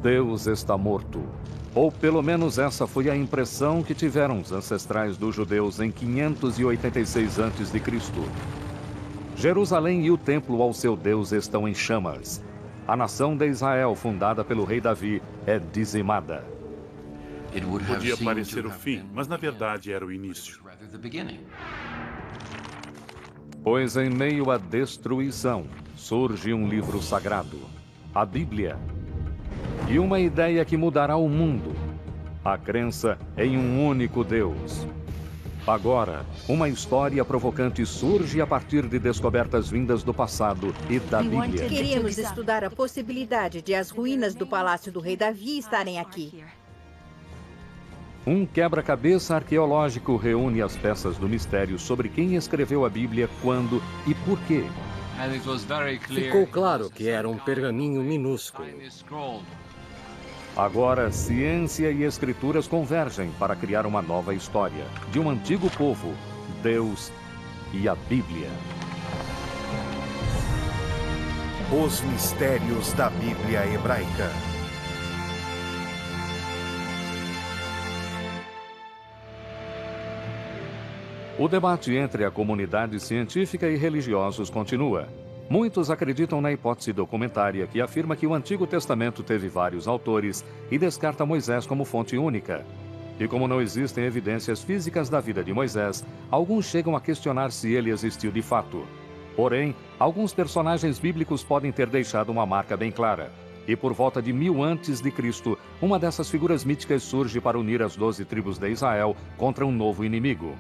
Deus está morto. Ou pelo menos essa foi a impressão que tiveram os ancestrais dos judeus em 586 a.C. Jerusalém e o templo ao seu Deus estão em chamas. A nação de Israel, fundada pelo rei Davi, é dizimada. Podia parecer o fim, mas na verdade era o início. Pois em meio à destruição, surge um livro sagrado, a Bíblia. E uma ideia que mudará o mundo, a crença em um único Deus. Agora, uma história provocante surge a partir de descobertas vindas do passado e da Bíblia. Queríamos estudar a possibilidade de as ruínas do Palácio do Rei Davi estarem aqui. Um quebra-cabeça arqueológico reúne as peças do mistério sobre quem escreveu a Bíblia, quando e por quê. Ficou claro que era um pergaminho minúsculo. Agora, ciência e escrituras convergem para criar uma nova história de um antigo povo, Deus e a Bíblia. Os mistérios da Bíblia hebraica. O debate entre a comunidade científica e religiosos continua. Muitos acreditam na hipótese documentária que afirma que o Antigo Testamento teve vários autores e descarta Moisés como fonte única. E como não existem evidências físicas da vida de Moisés, alguns chegam a questionar se ele existiu de fato. Porém, alguns personagens bíblicos podem ter deixado uma marca bem clara. E por volta de 1000 a.C., uma dessas figuras míticas surge para unir as 12 tribos de Israel contra um novo inimigo.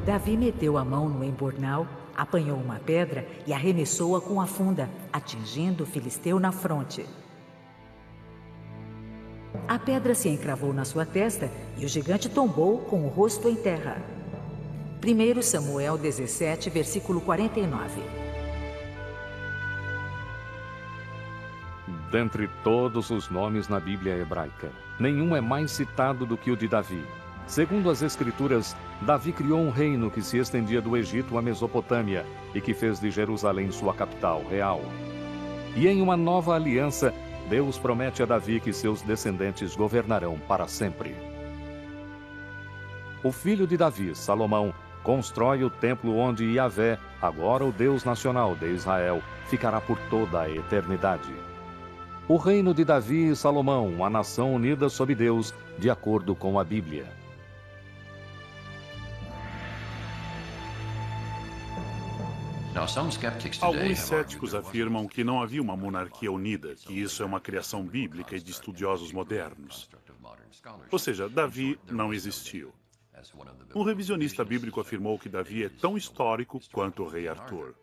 Davi meteu a mão no embornal, apanhou uma pedra e arremessou-a com a funda, atingindo o filisteu na fronte. A pedra se encravou na sua testa e o gigante tombou com o rosto em terra. 1 Samuel 17, versículo 49. Dentre todos os nomes na Bíblia hebraica, nenhum é mais citado do que o de Davi. Segundo as Escrituras, Davi criou um reino que se estendia do Egito à Mesopotâmia e que fez de Jerusalém sua capital real. E em uma nova aliança, Deus promete a Davi que seus descendentes governarão para sempre. O filho de Davi, Salomão, constrói o templo onde Yahvé, agora o Deus nacional de Israel, ficará por toda a eternidade. O reino de Davi e Salomão, a nação unida sob Deus, de acordo com a Bíblia. Alguns céticos afirmam que não havia uma monarquia unida, que isso é uma criação bíblica e de estudiosos modernos. Ou seja, Davi não existiu. Um revisionista bíblico afirmou que Davi é tão histórico quanto o rei Arthur.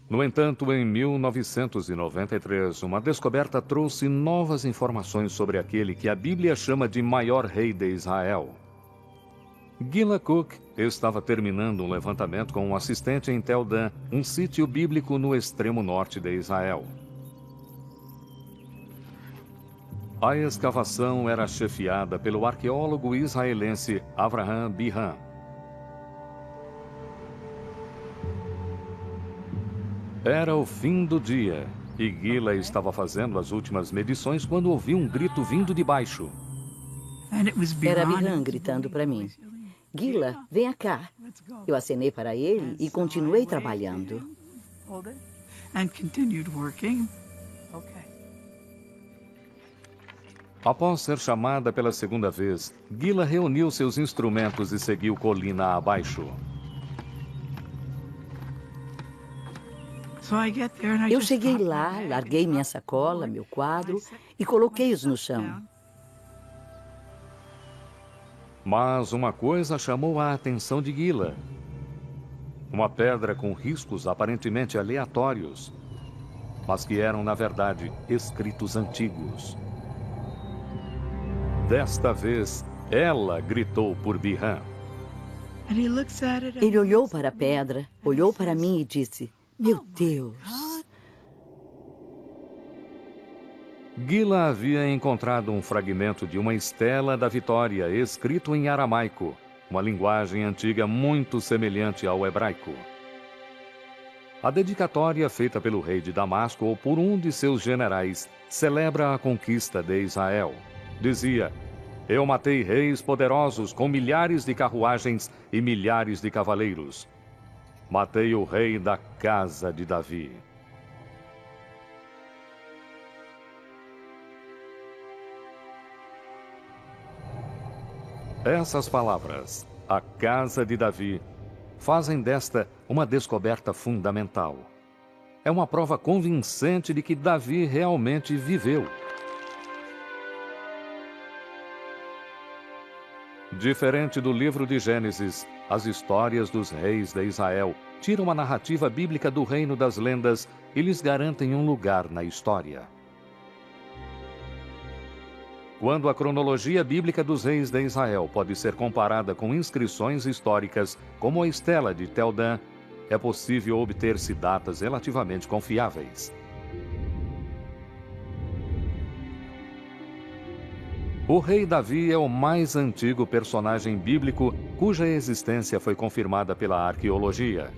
No entanto, em 1993, uma descoberta trouxe novas informações sobre aquele que a Bíblia chama de maior rei de Israel. Gila Cook estava terminando um levantamento com um assistente em Tel Dan, um sítio bíblico no extremo norte de Israel. A escavação era chefiada pelo arqueólogo israelense Avraham Bihan. Era o fim do dia e Gila estava fazendo as últimas medições quando ouviu um grito vindo de baixo. Era Bihan gritando para mim. Gila, venha cá. Eu acenei para ele e continuei trabalhando. Após ser chamada pela segunda vez, Gila reuniu seus instrumentos e seguiu colina abaixo. Eu cheguei lá, larguei minha sacola, meu quadro e coloquei-os no chão. Mas uma coisa chamou a atenção de Gila. Uma pedra com riscos aparentemente aleatórios, mas que eram, na verdade, escritos antigos. Desta vez, ela gritou por Bihan. Ele olhou para a pedra, olhou para mim e disse: "Meu Deus!" Gila havia encontrado um fragmento de uma estela da vitória escrito em aramaico, uma linguagem antiga muito semelhante ao hebraico. A dedicatória feita pelo rei de Damasco ou por um de seus generais celebra a conquista de Israel. Dizia: eu matei reis poderosos com milhares de carruagens e milhares de cavaleiros. Matei o rei da casa de Davi. Essas palavras, a casa de Davi, fazem desta uma descoberta fundamental. É uma prova convincente de que Davi realmente viveu. Diferente do livro de Gênesis, as histórias dos reis de Israel tiram a narrativa bíblica do reino das lendas e lhes garantem um lugar na história. Quando a cronologia bíblica dos reis de Israel pode ser comparada com inscrições históricas, como a Estela de Tel Dan, é possível obter-se datas relativamente confiáveis. O rei Davi é o mais antigo personagem bíblico cuja existência foi confirmada pela arqueologia.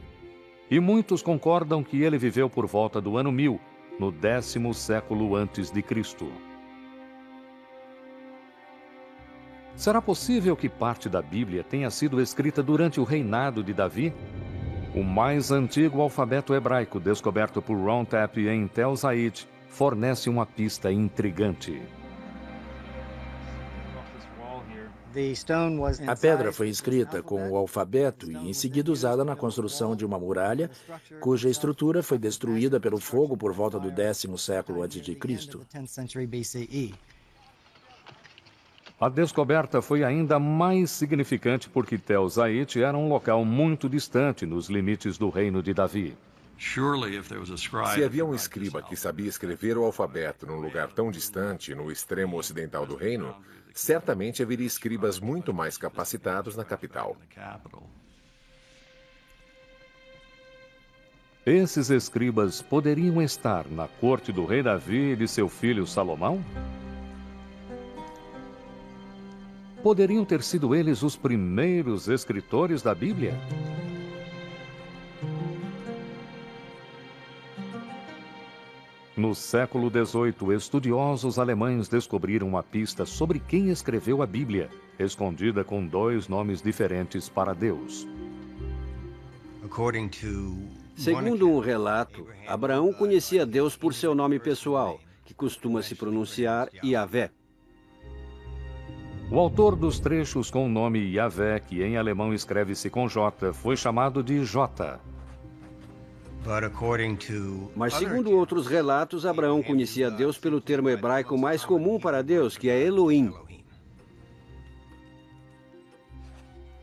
E muitos concordam que ele viveu por volta do ano 1000, no 10º século antes de Cristo. Será possível que parte da Bíblia tenha sido escrita durante o reinado de Davi? O mais antigo alfabeto hebraico descoberto por Ron Tapp em Tel Zayit fornece uma pista intrigante. A pedra foi escrita com o alfabeto e em seguida usada na construção de uma muralha, cuja estrutura foi destruída pelo fogo por volta do 10º século a.C. A descoberta foi ainda mais significante porque Tel Zayit era um local muito distante nos limites do reino de Davi. Se havia um escriba que sabia escrever o alfabeto num lugar tão distante, no extremo ocidental do reino, certamente haveria escribas muito mais capacitados na capital. Esses escribas poderiam estar na corte do rei Davi e de seu filho Salomão? Poderiam ter sido eles os primeiros escritores da Bíblia? No século XVIII, estudiosos alemães descobriram uma pista sobre quem escreveu a Bíblia, escondida com 2 nomes diferentes para Deus. Segundo um relato, Abraão conhecia Deus por seu nome pessoal, que costuma se pronunciar Yahvé. O autor dos trechos com o nome Yahvé, que em alemão escreve-se com J, foi chamado de J. Mas segundo outros relatos, Abraão conhecia Deus pelo termo hebraico mais comum para Deus, que é Elohim.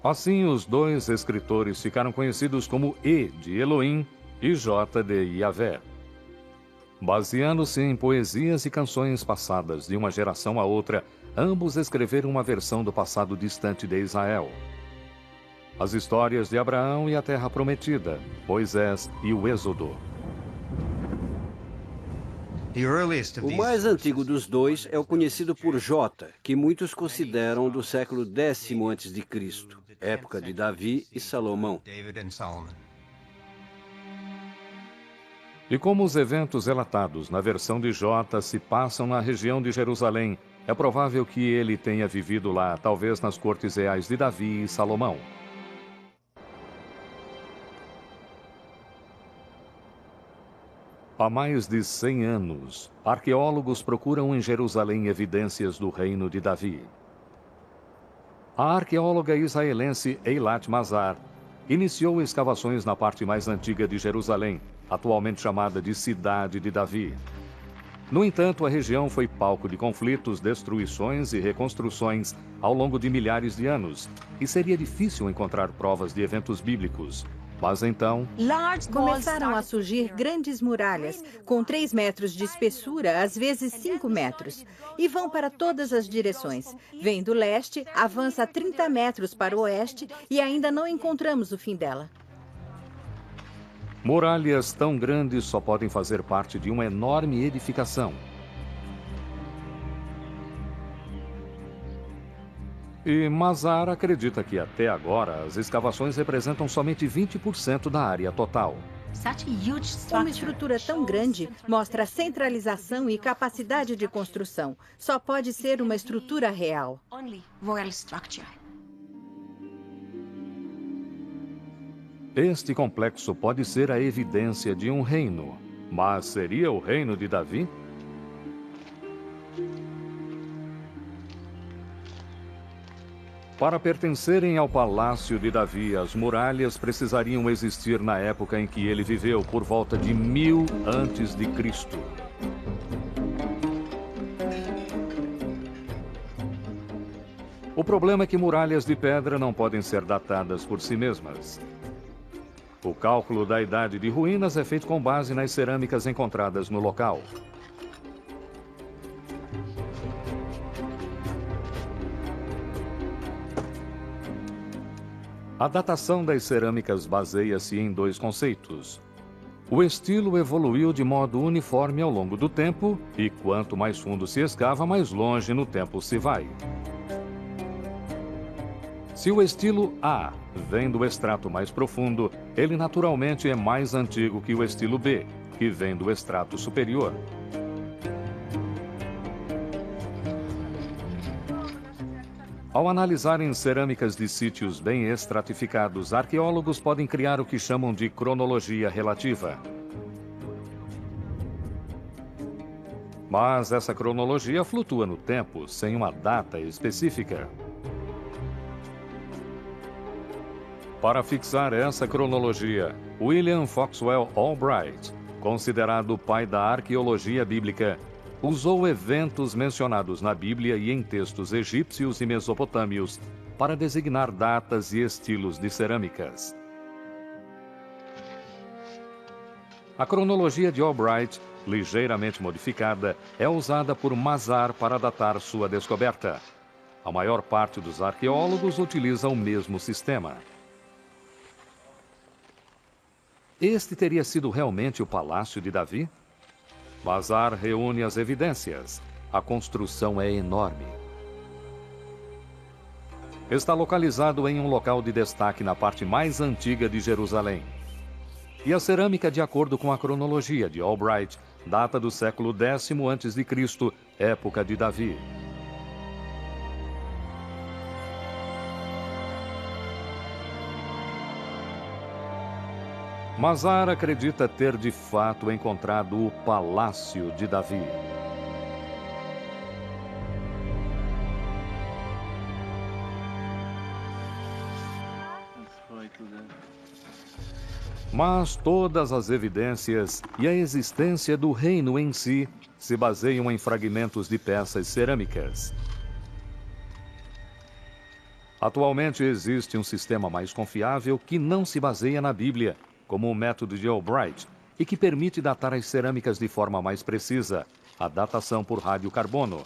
Assim, os 2 escritores ficaram conhecidos como E de Elohim e J de Yahvé. Baseando-se em poesias e canções passadas de uma geração a outra, ambos escreveram uma versão do passado distante de Israel. As histórias de Abraão e a Terra Prometida, Moisés e o Êxodo. O mais antigo dos 2 é o conhecido por J, que muitos consideram do século X a.C., época de Davi e Salomão. E como os eventos relatados na versão de J se passam na região de Jerusalém, é provável que ele tenha vivido lá, talvez nas cortes reais de Davi e Salomão. Há mais de 100 anos, arqueólogos procuram em Jerusalém evidências do reino de Davi. A arqueóloga israelense Eilat Mazar iniciou escavações na parte mais antiga de Jerusalém, atualmente chamada de Cidade de Davi. No entanto, a região foi palco de conflitos, destruições e reconstruções ao longo de milhares de anos, e seria difícil encontrar provas de eventos bíblicos. Mas então, começaram a surgir grandes muralhas, com 3 metros de espessura, às vezes 5 metros, e vão para todas as direções. Vem do leste, avança 30 metros para o oeste e ainda não encontramos o fim dela. muralhas tão grandes só podem fazer parte de uma enorme edificação. E Mazar acredita que até agora as escavações representam somente 20% da área total. Uma estrutura tão grande mostra centralização e capacidade de construção. Só pode ser uma estrutura real. Este complexo pode ser a evidência de um reino, mas seria o reino de Davi? Para pertencerem ao palácio de Davi, as muralhas precisariam existir na época em que ele viveu, por volta de 1000 a.C. O problema é que muralhas de pedra não podem ser datadas por si mesmas. O cálculo da idade de ruínas é feito com base nas cerâmicas encontradas no local. A datação das cerâmicas baseia-se em dois conceitos. O estilo evoluiu de modo uniforme ao longo do tempo, e quanto mais fundo se escava, mais longe no tempo se vai. Se o estilo A vem do extrato mais profundo, ele naturalmente é mais antigo que o estilo B, que vem do extrato superior. Ao analisarem cerâmicas de sítios bem estratificados, arqueólogos podem criar o que chamam de cronologia relativa. Mas essa cronologia flutua no tempo, sem uma data específica. Para fixar essa cronologia, William Foxwell Albright, considerado o pai da arqueologia bíblica, usou eventos mencionados na Bíblia e em textos egípcios e mesopotâmios para designar datas e estilos de cerâmicas. A cronologia de Albright, ligeiramente modificada, é usada por Mazar para datar sua descoberta. A maior parte dos arqueólogos utiliza o mesmo sistema. Este teria sido realmente o palácio de Davi? Mazar reúne as evidências. A construção é enorme. Está localizado em um local de destaque na parte mais antiga de Jerusalém. E a cerâmica, de acordo com a cronologia de Albright, data do século X a.C., época de Davi. Mazar acredita ter de fato encontrado o palácio de Davi. Mas todas as evidências e a existência do reino em si se baseiam em fragmentos de peças cerâmicas. Atualmente existe um sistema mais confiável que não se baseia na Bíblia, como o método de Albright, e que permite datar as cerâmicas de forma mais precisa, a datação por radiocarbono.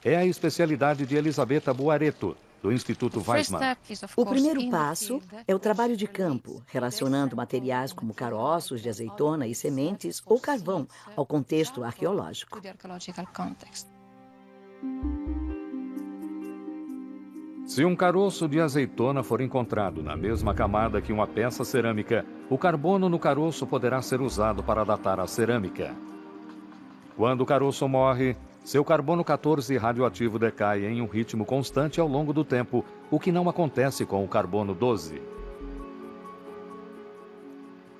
É a especialidade de Elisabetta Buaretto, do Instituto Weizmann. O primeiro passo é o trabalho de campo, relacionando materiais como caroços de azeitona e sementes ou carvão ao contexto arqueológico. Se um caroço de azeitona for encontrado na mesma camada que uma peça cerâmica, o carbono no caroço poderá ser usado para datar a cerâmica. Quando o caroço morre, seu carbono 14 radioativo decai em um ritmo constante ao longo do tempo, o que não acontece com o carbono 12.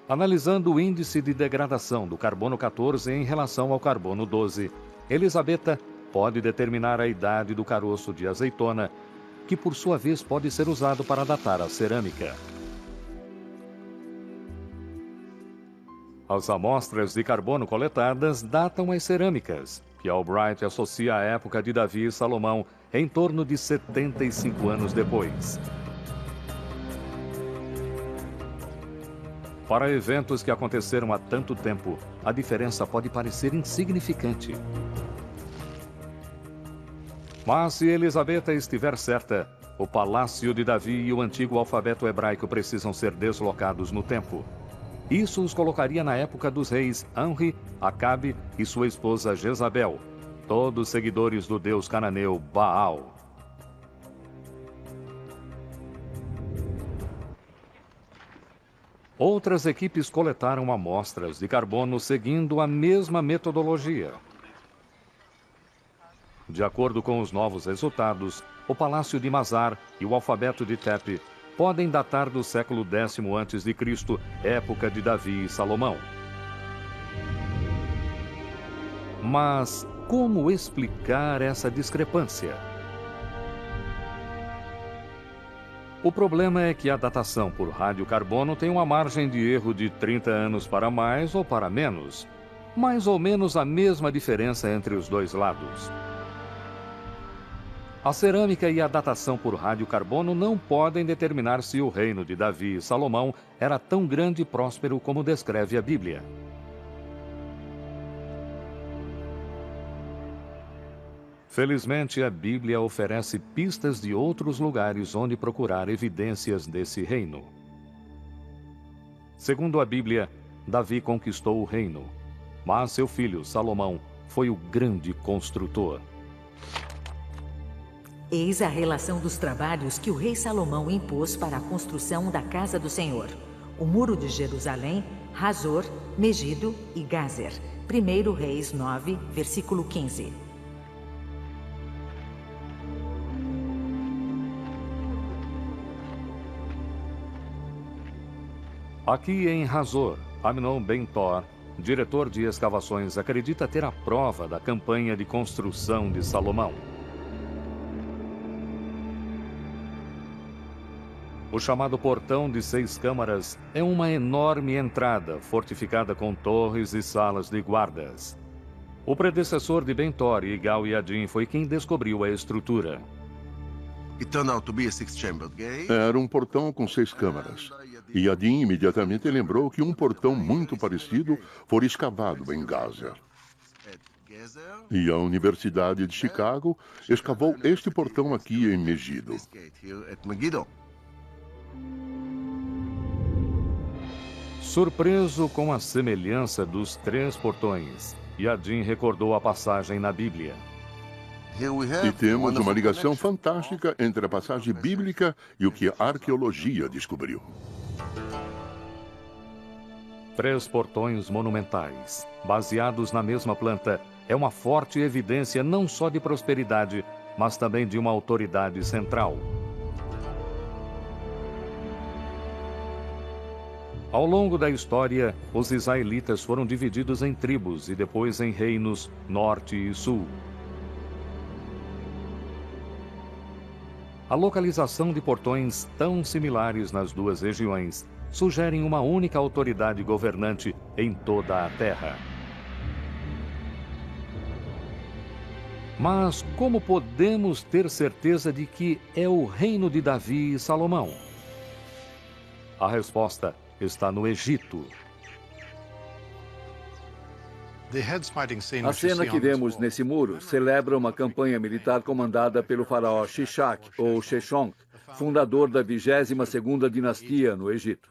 Analisando o índice de degradação do carbono 14 em relação ao carbono 12, Elisabetta pode determinar a idade do caroço de azeitona, que por sua vez pode ser usado para datar a cerâmica. As amostras de carbono coletadas datam as cerâmicas, que Albright associa à época de Davi e Salomão, em torno de 75 anos depois. Para eventos que aconteceram há tanto tempo, a diferença pode parecer insignificante. Mas se Elisabetta estiver certa, o palácio de Davi e o antigo alfabeto hebraico precisam ser deslocados no tempo. Isso os colocaria na época dos reis Anri, Acabe e sua esposa Jezabel, todos seguidores do deus cananeu Baal. Outras equipes coletaram amostras de carbono seguindo a mesma metodologia. De acordo com os novos resultados, o Palácio de Mazar e o alfabeto de Tepe podem datar do século X a.C., época de Davi e Salomão. Mas como explicar essa discrepância? O problema é que a datação por radiocarbono tem uma margem de erro de 30 anos para mais ou para menos, mais ou menos a mesma diferença entre os dois lados. A cerâmica e a datação por radiocarbono não podem determinar se o reino de Davi e Salomão era tão grande e próspero como descreve a Bíblia. Felizmente, a Bíblia oferece pistas de outros lugares onde procurar evidências desse reino. Segundo a Bíblia, Davi conquistou o reino, mas seu filho, Salomão, foi o grande construtor. Eis a relação dos trabalhos que o rei Salomão impôs para a construção da casa do Senhor. O muro de Jerusalém, Hazor, Megido e Gazer. 1 Reis 9, versículo 15. Aqui em Hazor, Amnon Ben-Tor, diretor de escavações, acredita ter a prova da campanha de construção de Salomão. O chamado Portão de 6 Câmaras é uma enorme entrada fortificada com torres e salas de guardas. O predecessor de Ben-Tor, Igal Yadin, foi quem descobriu a estrutura. Era um portão com 6 câmaras. E Yadin imediatamente lembrou que um portão muito parecido fora escavado em Gaza. E a Universidade de Chicago escavou este portão aqui em Megido. Surpreso com a semelhança dos 3 portões, Yadin recordou a passagem na Bíblia. E temos uma ligação fantástica entre a passagem bíblica e o que a arqueologia descobriu. 3 portões monumentais, baseados na mesma planta, é uma forte evidência não só de prosperidade, mas também de uma autoridade central. Ao longo da história, os israelitas foram divididos em tribos e depois em reinos norte e sul. A localização de portões tão similares nas duas regiões sugerem uma única autoridade governante em toda a terra. Mas como podemos ter certeza de que é o reino de Davi e Salomão? A resposta está no Egito. A cena que vemos nesse muro celebra uma campanha militar comandada pelo faraó Shishak, ou Sheshonq, fundador da 22ª dinastia no Egito.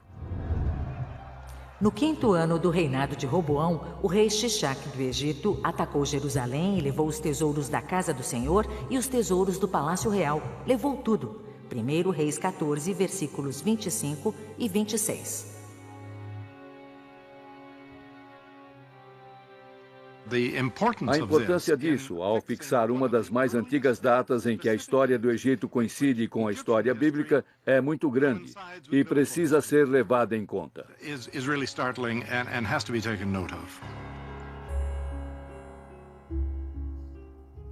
No 5º ano do reinado de Roboão, o rei Shishak do Egito atacou Jerusalém e levou os tesouros da casa do Senhor e os tesouros do palácio real. Levou tudo. 1 Reis 14, versículos 25 e 26. A importância disso, ao fixar uma das mais antigas datas em que a história do Egito coincide com a história bíblica, é muito grande e precisa ser levada em conta.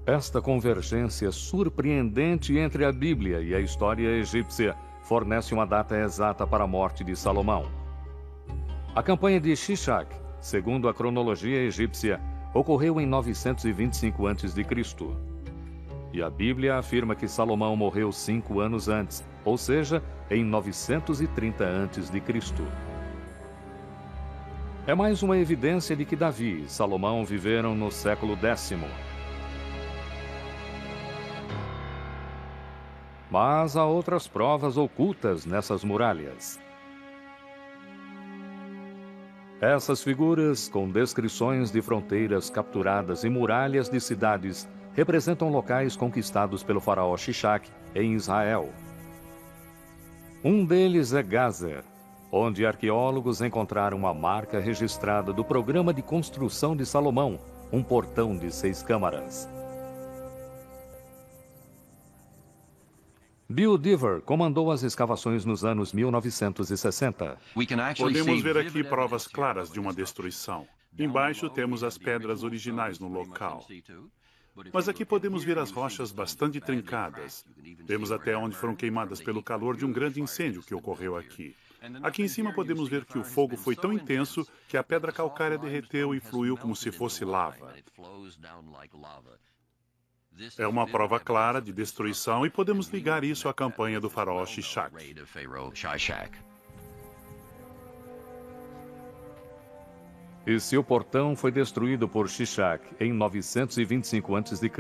Esta convergência surpreendente entre a Bíblia e a história egípcia fornece uma data exata para a morte de Salomão. A campanha de Shishak, segundo a cronologia egípcia, ocorreu em 925 a.C. E a Bíblia afirma que Salomão morreu 5 anos antes, ou seja, em 930 a.C. É mais uma evidência de que Davi e Salomão viveram no século X. Mas há outras provas ocultas nessas muralhas. Essas figuras, com descrições de fronteiras capturadas e muralhas de cidades, representam locais conquistados pelo faraó Shishak em Israel. Um deles é Gazer, onde arqueólogos encontraram uma marca registrada do programa de construção de Salomão, um portão de 6 câmaras. Bill Dever comandou as escavações nos anos 1960. Podemos ver aqui provas claras de uma destruição. Embaixo temos as pedras originais no local. Mas aqui podemos ver as rochas bastante trincadas. Vemos até onde foram queimadas pelo calor de um grande incêndio que ocorreu aqui. Aqui em cima podemos ver que o fogo foi tão intenso que a pedra calcária derreteu e fluiu como se fosse lava. É uma prova clara de destruição e podemos ligar isso à campanha do faraó Shishak. E se o portão foi destruído por Shishak em 925 a.C.,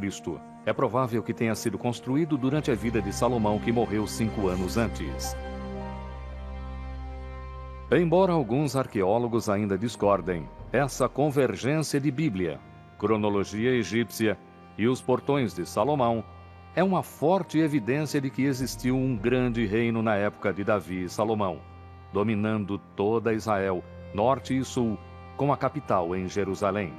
é provável que tenha sido construído durante a vida de Salomão, que morreu 5 anos antes. Embora alguns arqueólogos ainda discordem, essa convergência de Bíblia, cronologia egípcia e os portões de Salomão é uma forte evidência de que existiu um grande reino na época de Davi e Salomão, dominando toda Israel, norte e sul, com a capital em Jerusalém.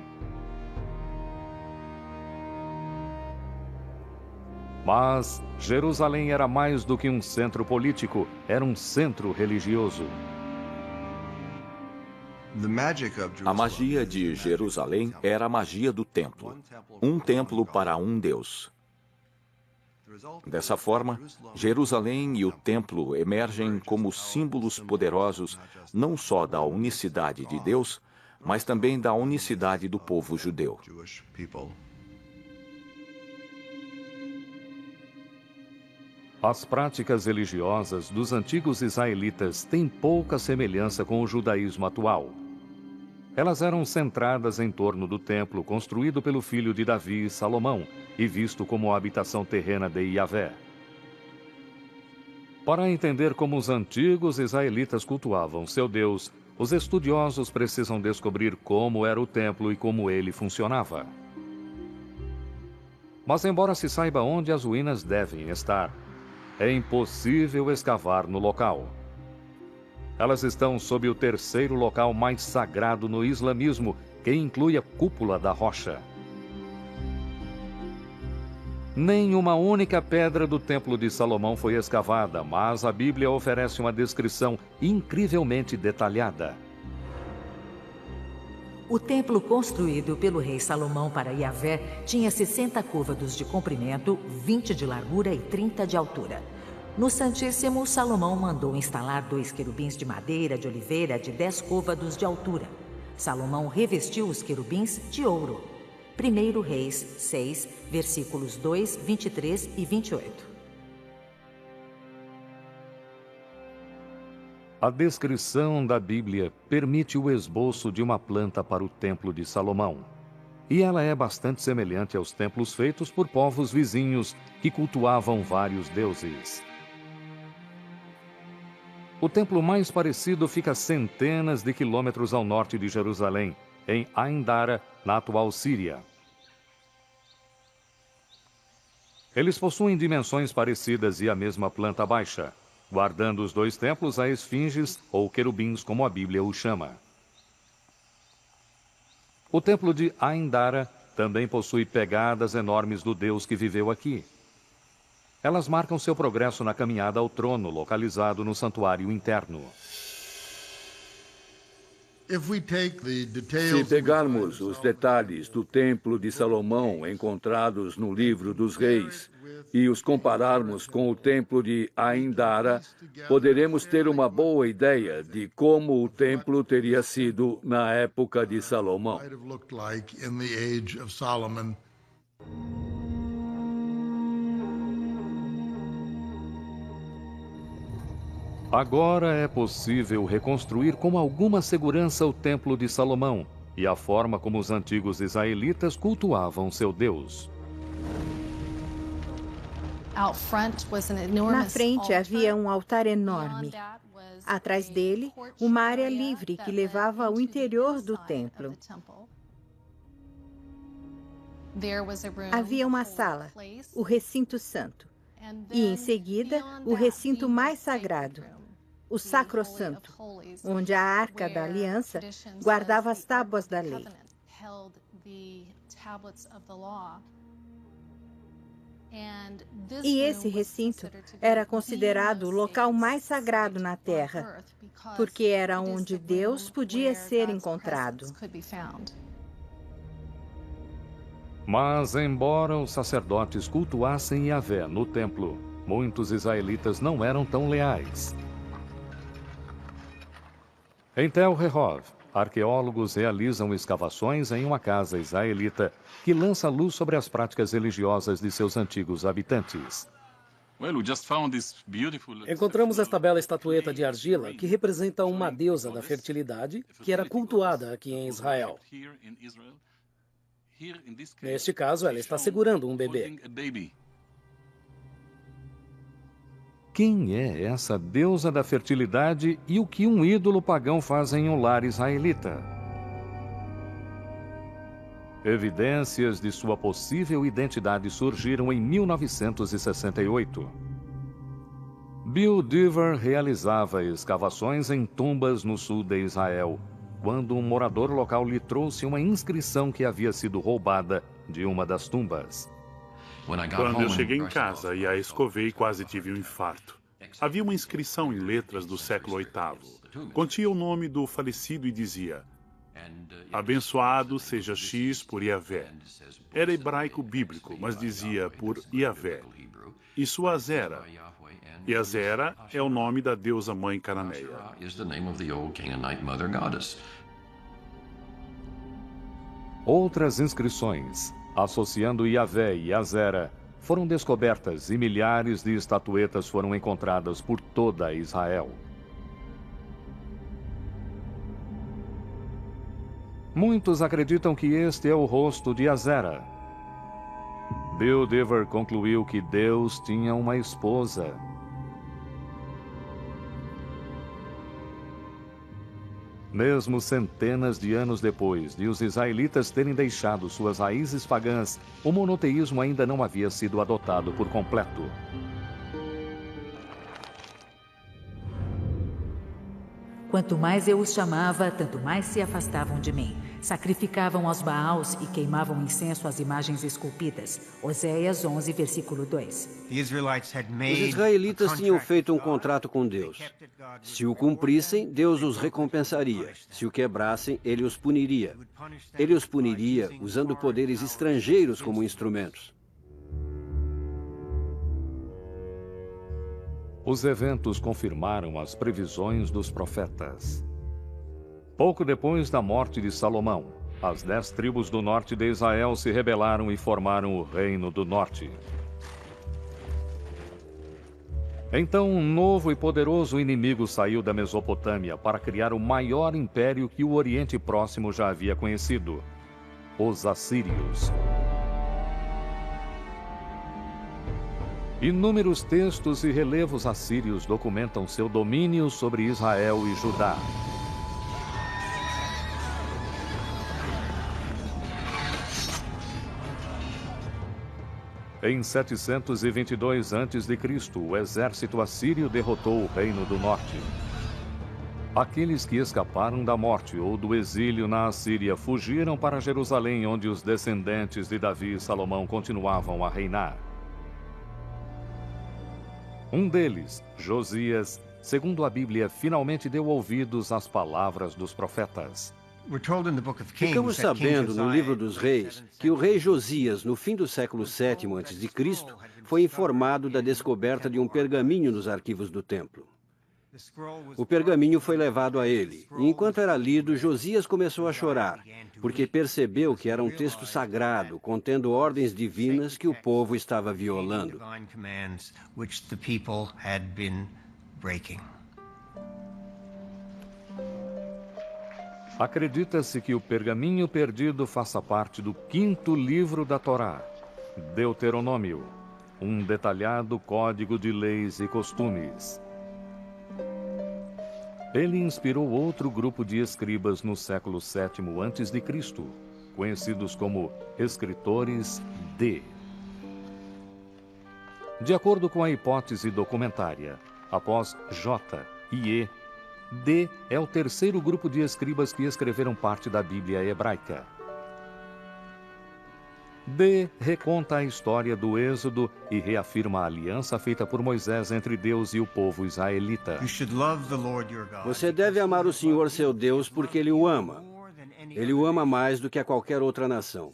Mas Jerusalém era mais do que um centro político, era um centro religioso. A magia de Jerusalém era a magia do templo. Um templo para um Deus. Dessa forma, Jerusalém e o templo emergem como símbolos poderosos não só da unicidade de Deus, mas também da unicidade do povo judeu. As práticas religiosas dos antigos israelitas têm pouca semelhança com o judaísmo atual. Elas eram centradas em torno do templo construído pelo filho de Davi, Salomão, e visto como a habitação terrena de Yahvé. Para entender como os antigos israelitas cultuavam seu Deus, os estudiosos precisam descobrir como era o templo e como ele funcionava. Mas embora se saiba onde as ruínas devem estar, é impossível escavar no local. Elas estão sob o terceiro local mais sagrado no islamismo, que inclui a cúpula da rocha. Nem uma única pedra do Templo de Salomão foi escavada, mas a Bíblia oferece uma descrição incrivelmente detalhada. O templo construído pelo rei Salomão para Yahvé tinha 60 côvados de comprimento, 20 de largura e 30 de altura. No Santíssimo, Salomão mandou instalar 2 querubins de madeira de oliveira de 10 côvados de altura. Salomão revestiu os querubins de ouro. 1 Reis 6, versículos 2, 23 e 28. A descrição da Bíblia permite o esboço de uma planta para o Templo de Salomão. E ela é bastante semelhante aos templos feitos por povos vizinhos que cultuavam vários deuses. O templo mais parecido fica a centenas de quilômetros ao norte de Jerusalém, em Ain Dara, na atual Síria. Eles possuem dimensões parecidas e a mesma planta baixa, guardando os 2 templos a esfinges ou querubins, como a Bíblia os chama. O templo de Ain Dara também possui pegadas enormes do Deus que viveu aqui. Elas marcam seu progresso na caminhada ao trono, localizado no santuário interno. Se pegarmos os detalhes do Templo de Salomão encontrados no Livro dos Reis e os compararmos com o Templo de Ain Dara, poderemos ter uma boa ideia de como o templo teria sido na época de Salomão. Agora é possível reconstruir com alguma segurança o Templo de Salomão e a forma como os antigos israelitas cultuavam seu Deus. Na frente havia um altar enorme. Atrás dele, uma área livre que levava ao interior do templo. Havia uma sala, o recinto santo, e em seguida, o recinto mais sagrado. o Sacrossanto, onde a Arca da Aliança guardava as tábuas da lei. E esse recinto era considerado o local mais sagrado na Terra, porque era onde Deus podia ser encontrado. Mas, embora os sacerdotes cultuassem Yahvé no templo, muitos israelitas não eram tão leais. Em Tel Rehov, arqueólogos realizam escavações em uma casa israelita que lança luz sobre as práticas religiosas de seus antigos habitantes. Encontramos esta bela estatueta de argila que representa uma deusa da fertilidade que era cultuada aqui em Israel. Neste caso, ela está segurando um bebê. Quem é essa deusa da fertilidade e o que um ídolo pagão faz em um lar israelita? Evidências de sua possível identidade surgiram em 1968. Bill Dever realizava escavações em tumbas no sul de Israel, quando um morador local lhe trouxe uma inscrição que havia sido roubada de uma das tumbas. Quando eu cheguei em casa e a escovei, quase tive um infarto. Havia uma inscrição em letras do século VIII. Continha o nome do falecido e dizia: abençoado seja X por Yahvé. Era hebraico bíblico, mas dizia por Yahvé. E sua Azera. E Azera é o nome da deusa mãe cananeia. Outras inscrições, associando Yahvé e Azera, foram descobertas e milhares de estatuetas foram encontradas por toda Israel. Muitos acreditam que este é o rosto de Azera. Bill Dever concluiu que Deus tinha uma esposa. Mesmo centenas de anos depois de os israelitas terem deixado suas raízes pagãs, o monoteísmo ainda não havia sido adotado por completo. Quanto mais eu os chamava, tanto mais se afastavam de mim. Sacrificavam aos Baals e queimavam incenso às imagens esculpidas. Oséias 11, versículo 2. Os israelitas tinham feito um contrato com Deus. Se o cumprissem, Deus os recompensaria. Se o quebrassem, ele os puniria. Ele os puniria usando poderes estrangeiros como instrumentos. Os eventos confirmaram as previsões dos profetas. Pouco depois da morte de Salomão, as 10 tribos do norte de Israel se rebelaram e formaram o Reino do Norte. Então, um novo e poderoso inimigo saiu da Mesopotâmia para criar o maior império que o Oriente Próximo já havia conhecido: os assírios. Inúmeros textos e relevos assírios documentam seu domínio sobre Israel e Judá. Em 722 a.C., o exército assírio derrotou o Reino do Norte. Aqueles que escaparam da morte ou do exílio na Assíria fugiram para Jerusalém, onde os descendentes de Davi e Salomão continuavam a reinar. Um deles, Josias, segundo a Bíblia, finalmente deu ouvidos às palavras dos profetas. Ficamos sabendo no livro dos reis que o rei Josias, no fim do século VII a.C., foi informado da descoberta de um pergaminho nos arquivos do templo. O pergaminho foi levado a ele, e enquanto era lido, Josias começou a chorar, porque percebeu que era um texto sagrado, contendo ordens divinas que o povo estava violando. Acredita-se que o pergaminho perdido faça parte do 5º livro da Torá, Deuteronômio, um detalhado código de leis e costumes. Ele inspirou outro grupo de escribas no século VII a.C., conhecidos como escritores D. De acordo com a hipótese documentária, após J, e E. D é o terceiro grupo de escribas que escreveram parte da Bíblia hebraica. D reconta a história do Êxodo e reafirma a aliança feita por Moisés entre Deus e o povo israelita. Você deve amar o Senhor seu Deus porque Ele o ama. Ele o ama mais do que a qualquer outra nação.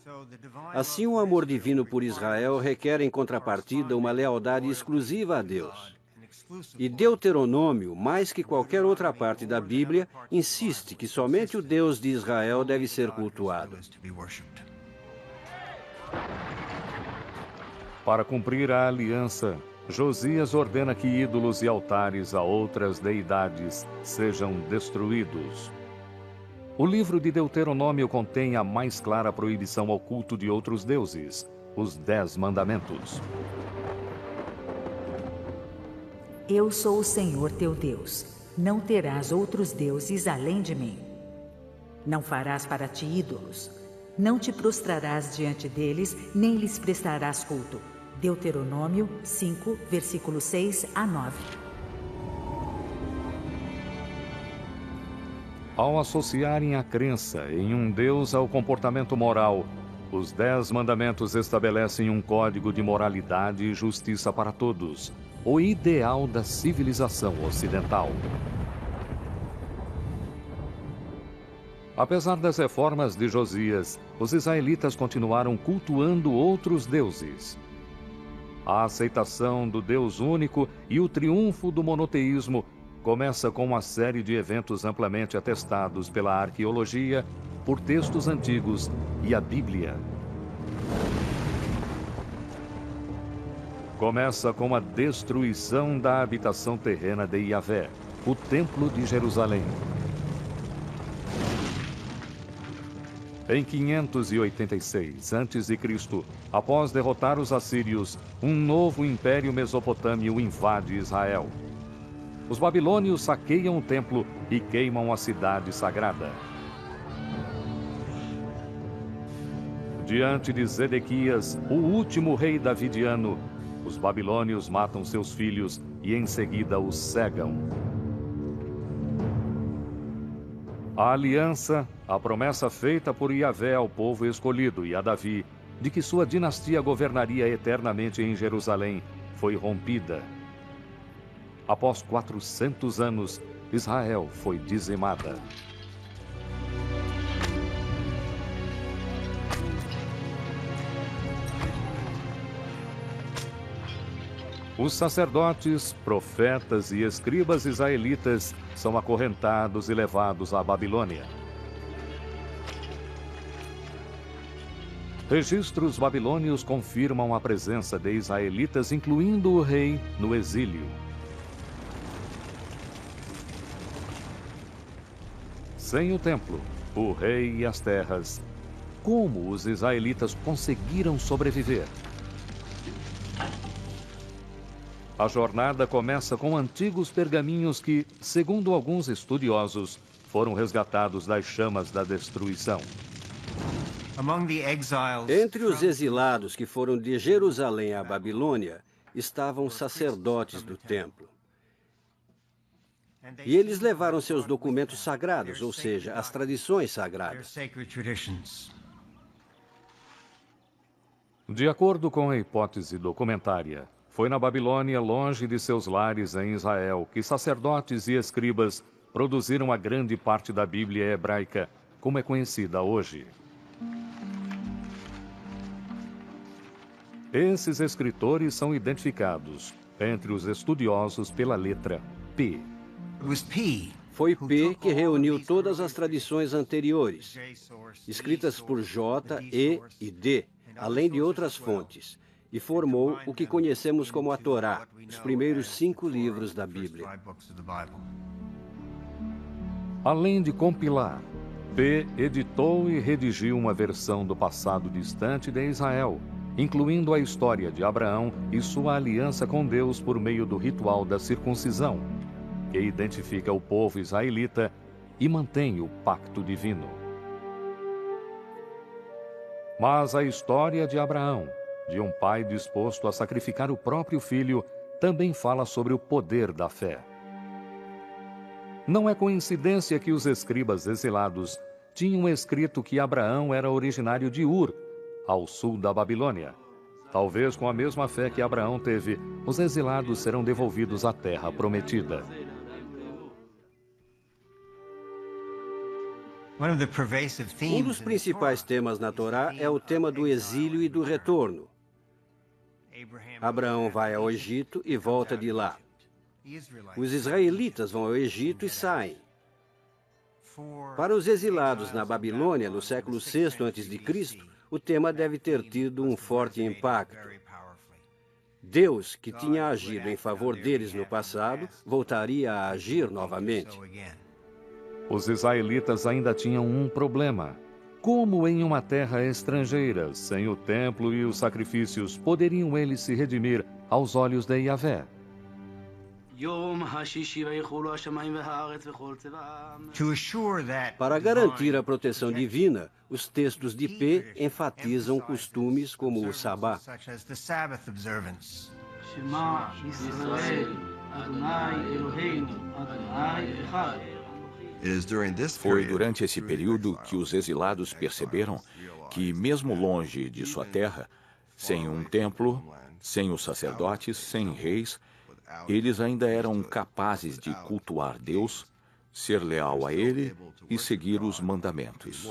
Assim, o amor divino por Israel requer, em contrapartida, uma lealdade exclusiva a Deus. E Deuteronômio, mais que qualquer outra parte da Bíblia, insiste que somente o Deus de Israel deve ser cultuado. Para cumprir a aliança, Josias ordena que ídolos e altares a outras deidades sejam destruídos. O livro de Deuteronômio contém a mais clara proibição ao culto de outros deuses, os 10 mandamentos. Eu sou o Senhor teu Deus. Não terás outros deuses além de mim. Não farás para ti ídolos. Não te prostrarás diante deles, nem lhes prestarás culto. Deuteronômio 5, versículos 6 a 9. Ao associarem a crença em um Deus ao comportamento moral, os 10 mandamentos estabelecem um código de moralidade e justiça para todos, o ideal da civilização ocidental. Apesar das reformas de Josias, os israelitas continuaram cultuando outros deuses. A aceitação do Deus único e o triunfo do monoteísmo começa com uma série de eventos amplamente atestados pela arqueologia, por textos antigos e a Bíblia. Começa com a destruição da habitação terrena de Yahvé, o Templo de Jerusalém. Em 586 a.C., após derrotar os assírios, um novo império mesopotâmio invade Israel. Os babilônios saqueiam o templo e queimam a cidade sagrada. Diante de Zedequias, o último rei davidiano, os babilônios matam seus filhos e em seguida os cegam. A aliança, a promessa feita por Yahvé ao povo escolhido e a Davi, de que sua dinastia governaria eternamente em Jerusalém, foi rompida. Após 400 anos, Israel foi dizimada. Os sacerdotes, profetas e escribas israelitas são acorrentados e levados à Babilônia. Registros babilônios confirmam a presença de israelitas, incluindo o rei, no exílio. Sem o templo, o rei e as terras, como os israelitas conseguiram sobreviver? A jornada começa com antigos pergaminhos que, segundo alguns estudiosos, foram resgatados das chamas da destruição. Entre os exilados que foram de Jerusalém à Babilônia, estavam sacerdotes do templo. E eles levaram seus documentos sagrados, ou seja, as tradições sagradas. De acordo com a hipótese documentária, foi na Babilônia, longe de seus lares em Israel, que sacerdotes e escribas produziram a grande parte da Bíblia hebraica, como é conhecida hoje. Esses escritores são identificados, entre os estudiosos, pela letra P. Foi P que reuniu todas as tradições anteriores, escritas por J, E e D, além de outras fontes, e formou o que conhecemos como a Torá, os primeiros 5 livros da Bíblia. Além de compilar, P editou e redigiu uma versão do passado distante de Israel, incluindo a história de Abraão e sua aliança com Deus por meio do ritual da circuncisão, que identifica o povo israelita e mantém o pacto divino. Mas a história de Abraão, de um pai disposto a sacrificar o próprio filho, também fala sobre o poder da fé. Não é coincidência que os escribas exilados tinham escrito que Abraão era originário de Ur, ao sul da Babilônia. Talvez com a mesma fé que Abraão teve, os exilados serão devolvidos à terra prometida. Um dos principais temas na Torá é o tema do exílio e do retorno. Abraão vai ao Egito e volta de lá. Os israelitas vão ao Egito e saem. Para os exilados na Babilônia, no século VI a.C., o tema deve ter tido um forte impacto. Deus, que tinha agido em favor deles no passado, voltaria a agir novamente. Os israelitas ainda tinham um problema. Como em uma terra estrangeira, sem o templo e os sacrifícios, poderiam eles se redimir aos olhos de Yahvé? Para garantir a proteção divina, os textos de P enfatizam costumes como o Sabá. Foi durante esse período que os exilados perceberam que, mesmo longe de sua terra, sem um templo, sem os sacerdotes, sem reis, eles ainda eram capazes de cultuar Deus, ser leal a Ele e seguir os mandamentos.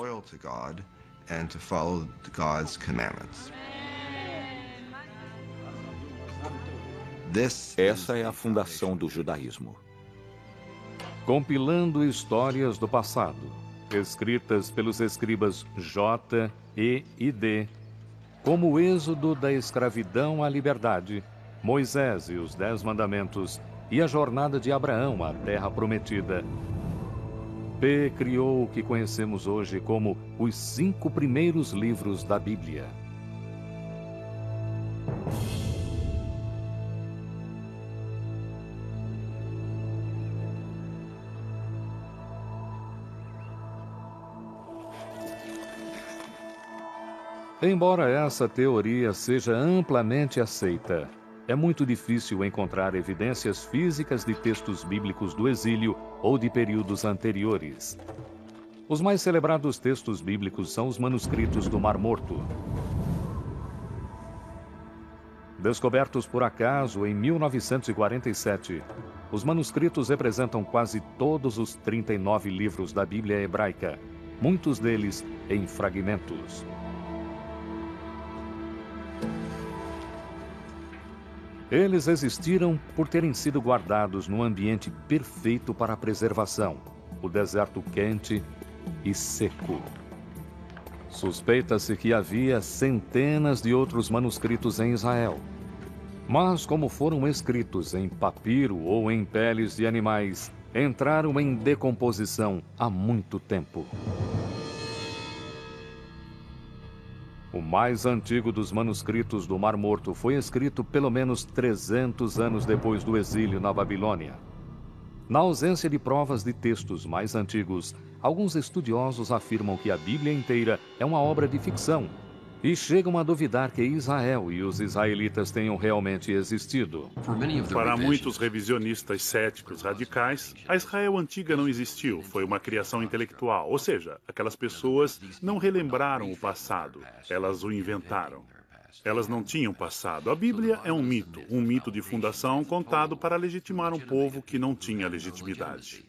Essa é a fundação do judaísmo. Compilando histórias do passado, escritas pelos escribas J, E e D, como o êxodo da escravidão à liberdade, Moisés e os 10 mandamentos e a jornada de Abraão à terra prometida. P criou o que conhecemos hoje como os 5 primeiros livros da Bíblia. Embora essa teoria seja amplamente aceita, é muito difícil encontrar evidências físicas de textos bíblicos do exílio ou de períodos anteriores. Os mais celebrados textos bíblicos são os manuscritos do Mar Morto. Descobertos por acaso em 1947, os manuscritos representam quase todos os 39 livros da Bíblia hebraica, muitos deles em fragmentos. Eles existiram por terem sido guardados num ambiente perfeito para a preservação, o deserto quente e seco. Suspeita-se que havia centenas de outros manuscritos em Israel. Mas, como foram escritos em papiro ou em peles de animais, entraram em decomposição há muito tempo. O mais antigo dos manuscritos do Mar Morto foi escrito pelo menos 300 anos depois do exílio na Babilônia. Na ausência de provas de textos mais antigos, alguns estudiosos afirmam que a Bíblia inteira é uma obra de ficção e chegam a duvidar que Israel e os israelitas tenham realmente existido. Para muitos revisionistas céticos radicais, a Israel antiga não existiu, foi uma criação intelectual, ou seja, aquelas pessoas não relembraram o passado, elas o inventaram. Elas não tinham passado. A Bíblia é um mito de fundação contado para legitimar um povo que não tinha legitimidade.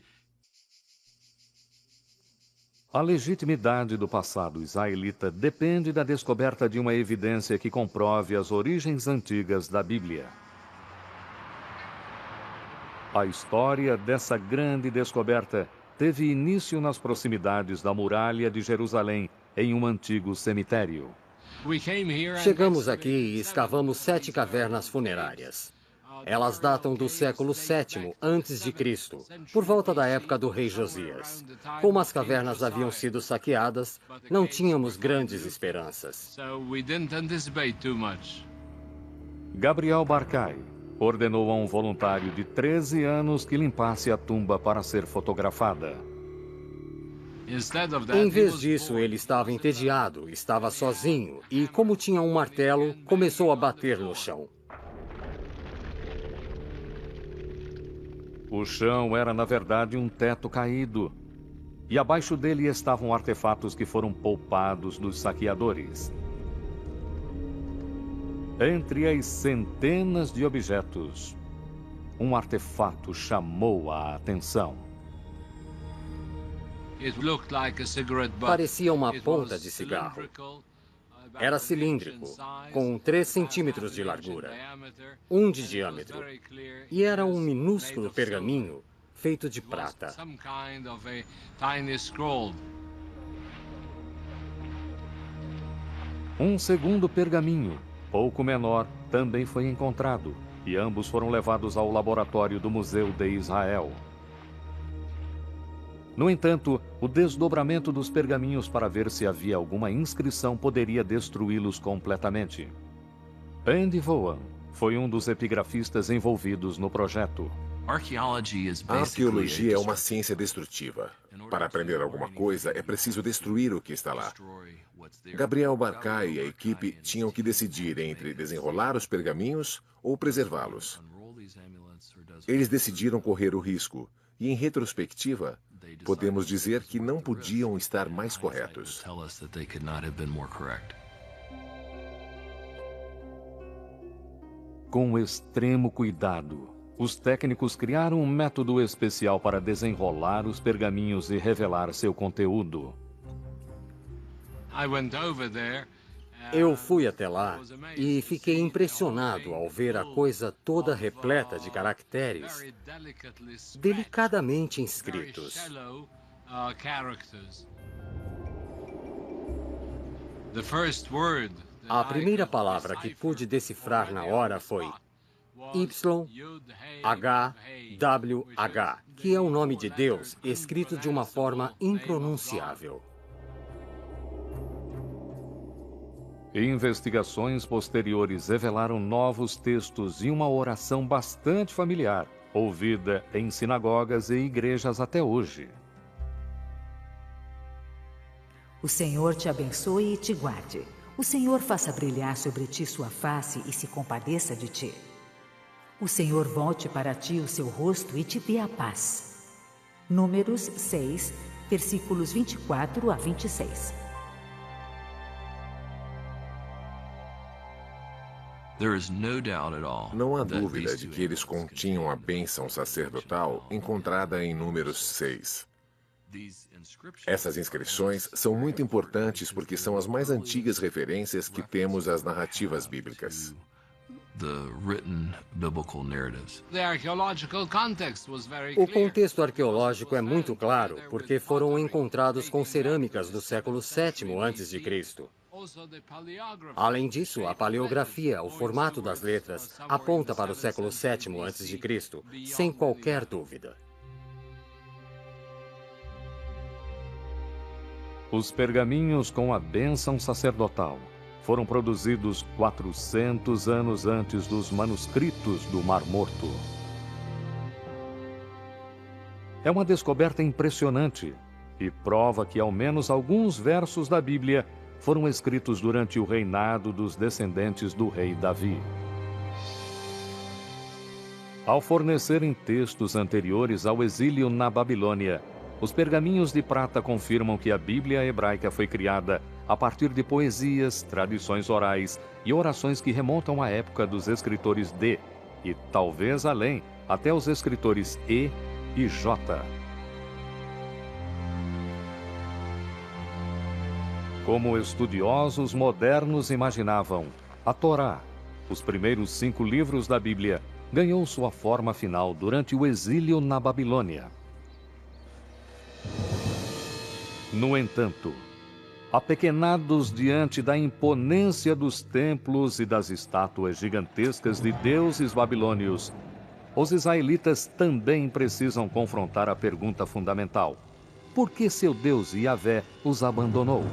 A legitimidade do passado israelita depende da descoberta de uma evidência que comprove as origens antigas da Bíblia. A história dessa grande descoberta teve início nas proximidades da muralha de Jerusalém, em um antigo cemitério. Chegamos aqui e escavamos 7 cavernas funerárias. Elas datam do século VII a.C., por volta da época do rei Josias. Como as cavernas haviam sido saqueadas, não tínhamos grandes esperanças. Gabriel Barkay ordenou a um voluntário de 13 anos que limpasse a tumba para ser fotografada. Em vez disso, ele estava entediado, estava sozinho e, como tinha um martelo, começou a bater no chão. O chão era, na verdade, um teto caído. E abaixo dele estavam artefatos que foram poupados dos saqueadores. Entre as centenas de objetos, um artefato chamou a atenção. Parecia uma ponta de cigarro. Era cilíndrico, com 3 centímetros de largura, 1 de diâmetro, e era um minúsculo pergaminho feito de prata. Um segundo pergaminho, pouco menor, também foi encontrado, e ambos foram levados ao laboratório do Museu de Israel. No entanto, o desdobramento dos pergaminhos para ver se havia alguma inscrição poderia destruí-los completamente. Andy Vaughan foi um dos epigrafistas envolvidos no projeto. A arqueologia é uma ciência destrutiva. Para aprender alguma coisa, é preciso destruir o que está lá. Gabriel Barkay e a equipe tinham que decidir entre desenrolar os pergaminhos ou preservá-los. Eles decidiram correr o risco, e em retrospectiva, podemos dizer que não podiam estar mais corretos. Com extremo cuidado, os técnicos criaram um método especial para desenrolar os pergaminhos e revelar seu conteúdo. Eu fui até lá e fiquei impressionado ao ver a coisa toda repleta de caracteres delicadamente inscritos. A primeira palavra que pude decifrar na hora foi YHWH, que é o nome de Deus escrito de uma forma impronunciável. Investigações posteriores revelaram novos textos e uma oração bastante familiar, ouvida em sinagogas e igrejas até hoje. O Senhor te abençoe e te guarde. O Senhor faça brilhar sobre ti sua face e se compadeça de ti. O Senhor volte para ti o seu rosto e te dê a paz. Números 6, versículos 24 a 26. Não há dúvida de que eles continham a bênção sacerdotal encontrada em Números 6. Essas inscrições são muito importantes porque são as mais antigas referências que temos às narrativas bíblicas. O contexto arqueológico é muito claro porque foram encontrados com cerâmicas do século VII a.C. Além disso, a paleografia, o formato das letras, aponta para o século VII a.C., sem qualquer dúvida. Os pergaminhos com a bênção sacerdotal foram produzidos 400 anos antes dos manuscritos do Mar Morto. É uma descoberta impressionante e prova que ao menos alguns versos da Bíblia foram escritos durante o reinado dos descendentes do rei Davi. Ao fornecerem textos anteriores ao exílio na Babilônia, os pergaminhos de prata confirmam que a Bíblia hebraica foi criada a partir de poesias, tradições orais e orações que remontam à época dos escritores D, e talvez além, até os escritores E e J. Como estudiosos modernos imaginavam, a Torá, os primeiros 5 livros da Bíblia, ganhou sua forma final durante o exílio na Babilônia. No entanto, apequenados diante da imponência dos templos e das estátuas gigantescas de deuses babilônios, os israelitas também precisam confrontar a pergunta fundamental: por que seu Deus Yahvé os abandonou?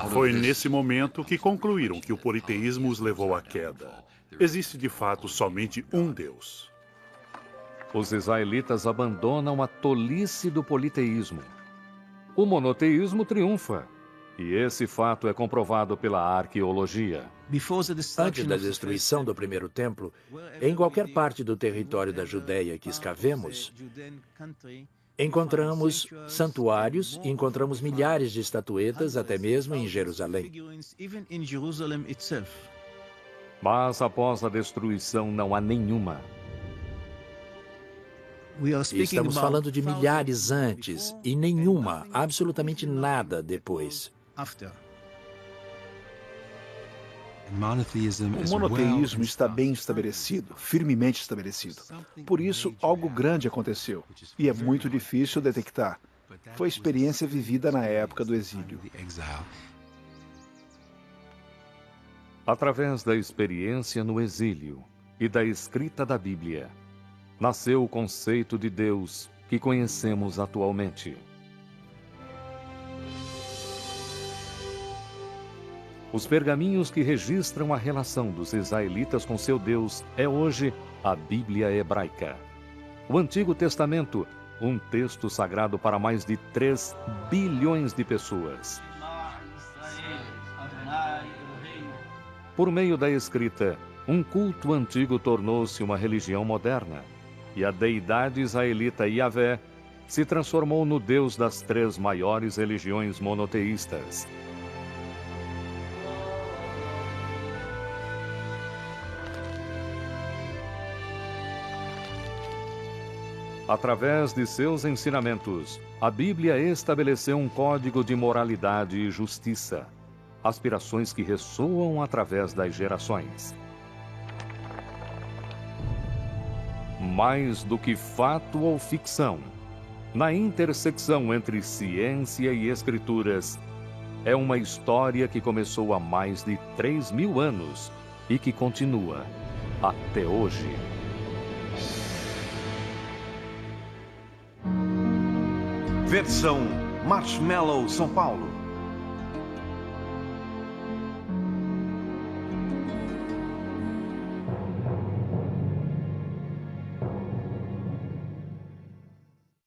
Foi nesse momento que concluíram que o politeísmo os levou à queda. Existe de fato somente um Deus. Os israelitas abandonam a tolice do politeísmo. O monoteísmo triunfa. E esse fato é comprovado pela arqueologia. Antes da destruição do primeiro templo, em qualquer parte do território da Judéia que escavemos, encontramos santuários e encontramos milhares de estatuetas, até mesmo em Jerusalém. Mas após a destruição não há nenhuma. Estamos falando de milhares antes e nenhuma, absolutamente nada depois. O monoteísmo está bem estabelecido, firmemente estabelecido. Por isso, algo grande aconteceu, e é muito difícil detectar. Foi a experiência vivida na época do exílio. Através da experiência no exílio e da escrita da Bíblia, nasceu o conceito de Deus que conhecemos atualmente. Os pergaminhos que registram a relação dos israelitas com seu Deus é hoje a Bíblia hebraica. O Antigo Testamento, um texto sagrado para mais de 3 bilhões de pessoas. Por meio da escrita, um culto antigo tornou-se uma religião moderna, e a deidade israelita Yahvé se transformou no Deus das 3 maiores religiões monoteístas. Através de seus ensinamentos, a Bíblia estabeleceu um código de moralidade e justiça, aspirações que ressoam através das gerações. Mais do que fato ou ficção, na intersecção entre ciência e escrituras, é uma história que começou há mais de 3.000 anos e que continua até hoje. Versão Marshmallow São Paulo.